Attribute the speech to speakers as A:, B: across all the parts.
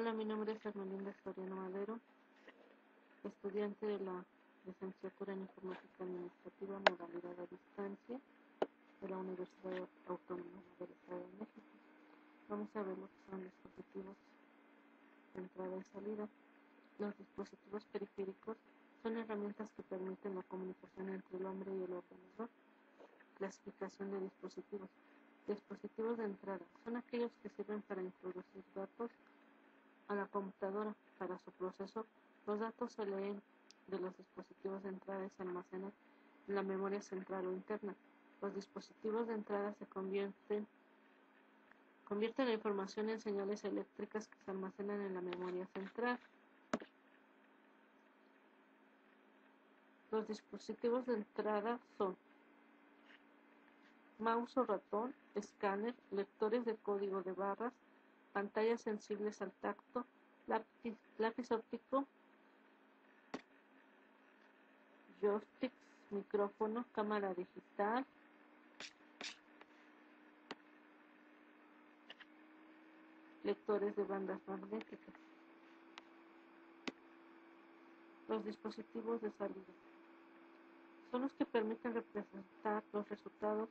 A: Hola, mi nombre es Hermelinda Soriano Madero, estudiante de la licenciatura en Informática Administrativa, modalidad a distancia, de la Universidad Autónoma del Estado de México. Vamos a ver lo que son dispositivos de entrada y salida. Los dispositivos periféricos son herramientas que permiten la comunicación entre el hombre y el ordenador. Clasificación de dispositivos. Dispositivos de entrada son aquellos que sirven para introducir datos a la computadora. Para su proceso, los datos se leen de los dispositivos de entrada y se almacenan en la memoria central o interna. Los dispositivos de entrada se convierten la información en señales eléctricas que se almacenan en la memoria central. Los dispositivos de entrada son mouse o ratón, escáner, lectores de código de barras, pantallas sensibles al tacto, lápiz óptico, joysticks, micrófono, cámara digital, lectores de bandas magnéticas. Los dispositivos de salida son los que permiten representar los resultados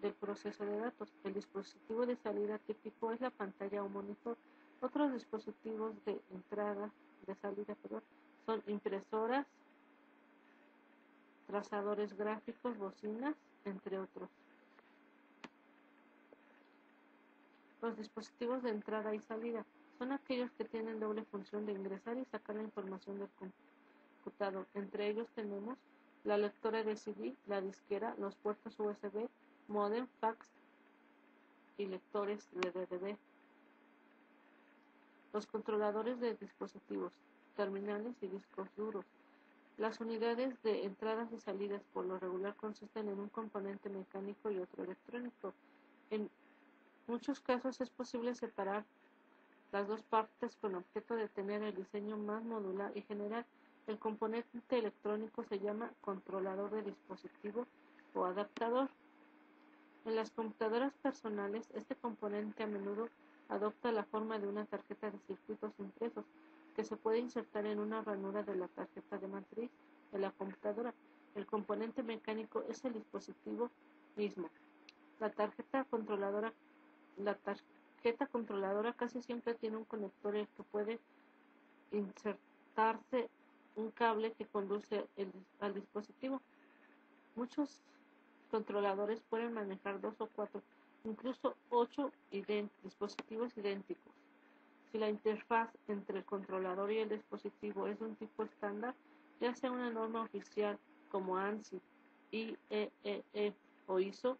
A: del proceso de datos. El dispositivo de salida típico es la pantalla o monitor. Otros dispositivos de salida son impresoras, trazadores gráficos, bocinas, entre otros. Los dispositivos de entrada y salida son aquellos que tienen doble función de ingresar y sacar la información del computador. Entre ellos tenemos la lectora de CD, la disquera, los puertos USB, módem, fax y lectores de DVD. Los controladores de dispositivos, terminales y discos duros. Las unidades de entradas y salidas por lo regular consisten en un componente mecánico y otro electrónico. En muchos casos es posible separar las dos partes con objeto de tener el diseño más modular y general. El componente electrónico se llama controlador de dispositivo o adaptador. En las computadoras personales, este componente a menudo adopta la forma de una tarjeta de circuitos impresos que se puede insertar en una ranura de la tarjeta de matriz de la computadora. El componente mecánico es el dispositivo mismo. La tarjeta controladora casi siempre tiene un conector en el que puede insertarse un cable que conduce al dispositivo. Muchos controladores pueden manejar 2 o 4, incluso 8 dispositivos idénticos. Si la interfaz entre el controlador y el dispositivo es de un tipo estándar, ya sea una norma oficial como ANSI, IEEE o ISO,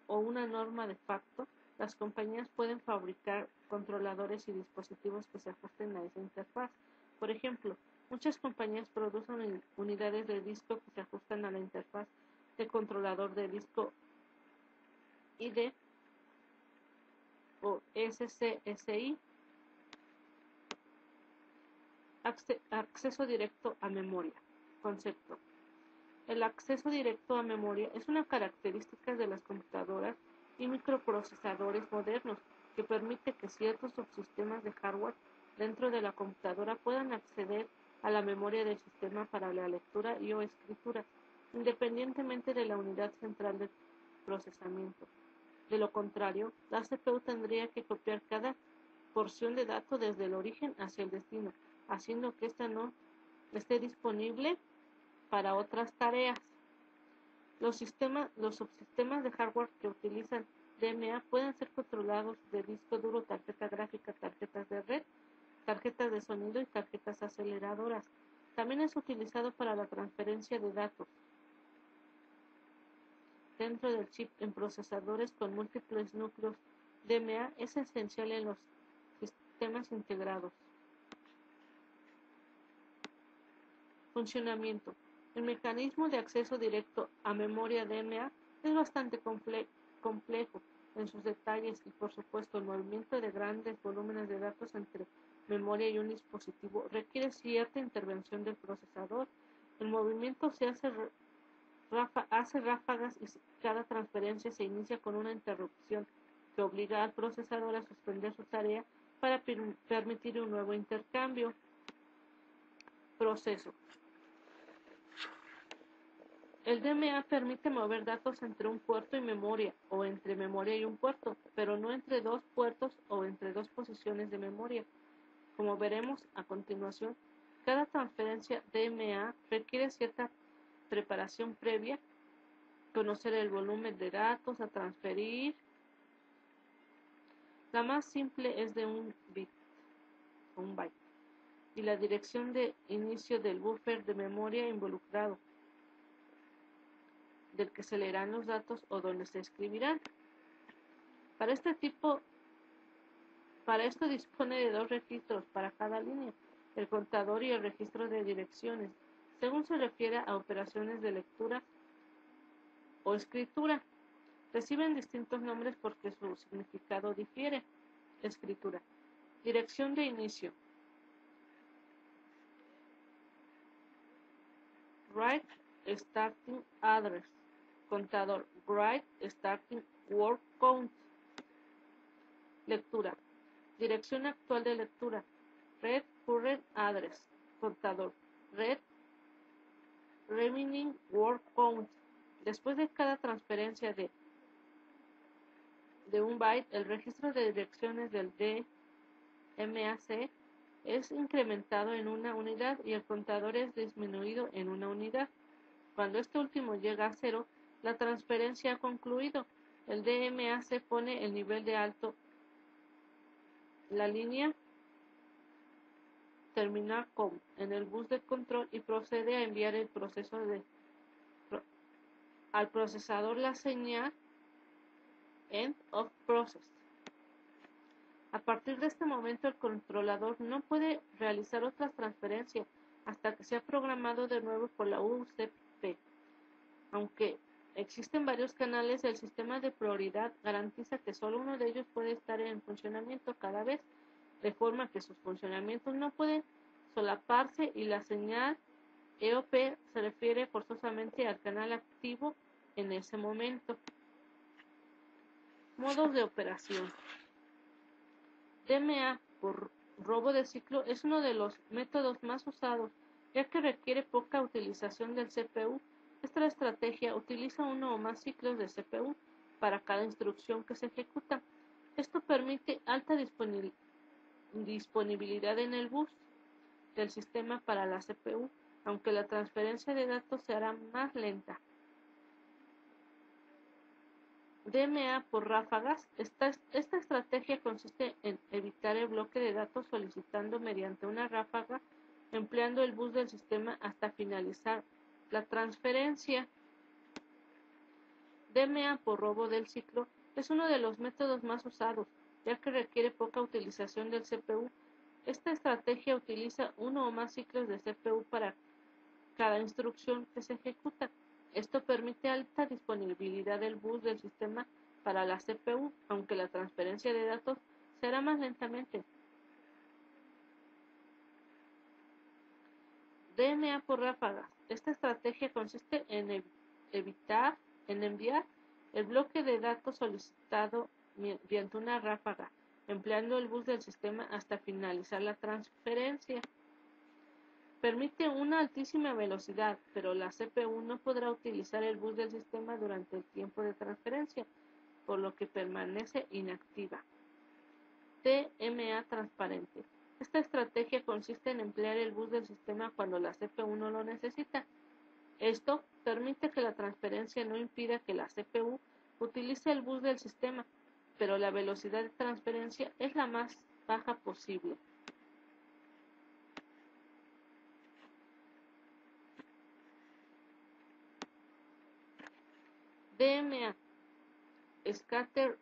A: o una norma de facto, las compañías pueden fabricar controladores y dispositivos que se ajusten a esa interfaz. Por ejemplo, muchas compañías producen unidades de disco que se ajustan a la interfaz de controlador de disco ID o SCSI. Acceso directo a memoria. Concepto. El acceso directo a memoria es una característica de las computadoras y microprocesadores modernos que permite que ciertos subsistemas de hardware dentro de la computadora puedan acceder a la memoria del sistema para la lectura y o escritura, independientemente de la unidad central de procesamiento. De lo contrario, la CPU tendría que copiar cada porción de datos desde el origen hacia el destino, haciendo que ésta no esté disponible para otras tareas. Los subsistemas de hardware que utilizan DMA pueden ser controlados de disco duro, tarjeta gráfica, tarjetas de red, tarjetas de sonido y tarjetas aceleradoras. También es utilizado para la transferencia de datos dentro del chip en procesadores con múltiples núcleos. DMA es esencial en los sistemas integrados. Funcionamiento. El mecanismo de acceso directo a memoria DMA es bastante complejo en sus detalles y, por supuesto, el movimiento de grandes volúmenes de datos entre memoria y un dispositivo requiere cierta intervención del procesador. El movimiento se hace ráfagas y cada transferencia se inicia con una interrupción que obliga al procesador a suspender su tarea para permitir un nuevo intercambio. Proceso. El DMA permite mover datos entre un puerto y memoria, o entre memoria y un puerto, pero no entre dos puertos o entre dos posiciones de memoria. Como veremos a continuación, cada transferencia DMA requiere cierta preparación previa, conocer el volumen de datos a transferir. La más simple es de un byte, y la dirección de inicio del buffer de memoria involucrado, del que se leerán los datos o donde se escribirán. Para esto dispone de dos registros para cada línea, el contador y el registro de direcciones, según se refiere a operaciones de lectura o escritura. Reciben distintos nombres porque su significado difiere. Escritura. Dirección de inicio. Write starting address. Contador. Write starting word count. Lectura. Dirección actual de lectura. Read current address. Contador. Read remaining word count. Después de cada transferencia de un byte, el registro de direcciones del DMAC es incrementado en una unidad y el contador es disminuido en una unidad. Cuando este último llega a 0, la transferencia ha concluido. El DMAC pone el nivel de alto. La línea termina con en el bus de control y procede a enviar al procesador la señal End of Process. A partir de este momento, el controlador no puede realizar otras transferencias hasta que sea programado de nuevo por la UCP. Aunque existen varios canales, el sistema de prioridad garantiza que solo uno de ellos puede estar en funcionamiento cada vez, de forma que sus funcionamientos no pueden solaparse y la señal EOP se refiere forzosamente al canal activo en ese momento. Modos de operación. DMA por robo de ciclo es uno de los métodos más usados, ya que requiere poca utilización del CPU. Esta estrategia utiliza uno o más ciclos de CPU para cada instrucción que se ejecuta. Esto permite alta disponibilidad en el bus del sistema para la CPU, aunque la transferencia de datos se hará más lenta. DMA por ráfagas. Esta estrategia consiste en evitar el bloque de datos solicitando mediante una ráfaga, empleando el bus del sistema hasta finalizar la transferencia. DMA por robo del ciclo es uno de los métodos más usados, ya que requiere poca utilización del CPU. Esta estrategia utiliza uno o más ciclos de CPU para cada instrucción que se ejecuta. Esto permite alta disponibilidad del bus del sistema para la CPU, aunque la transferencia de datos se hará más lentamente. DMA por ráfagas. Esta estrategia consiste en enviar el bloque de datos solicitado mediante una ráfaga, empleando el bus del sistema hasta finalizar la transferencia. Permite una altísima velocidad, pero la CPU no podrá utilizar el bus del sistema durante el tiempo de transferencia, por lo que permanece inactiva. DMA transparente. Esta estrategia consiste en emplear el bus del sistema cuando la CPU no lo necesita. Esto permite que la transferencia no impida que la CPU utilice el bus del sistema, pero la velocidad de transferencia es la más baja posible. DMA Scatter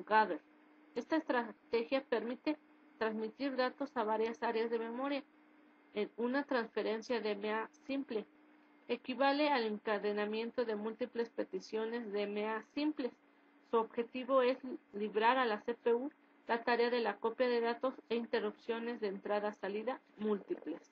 A: Gather. Esta estrategia permite transmitir datos a varias áreas de memoria en una transferencia DMA simple. Equivale al encadenamiento de múltiples peticiones DMA simples. Su objetivo es librar a la CPU la tarea de la copia de datos e interrupciones de entrada-salida múltiples.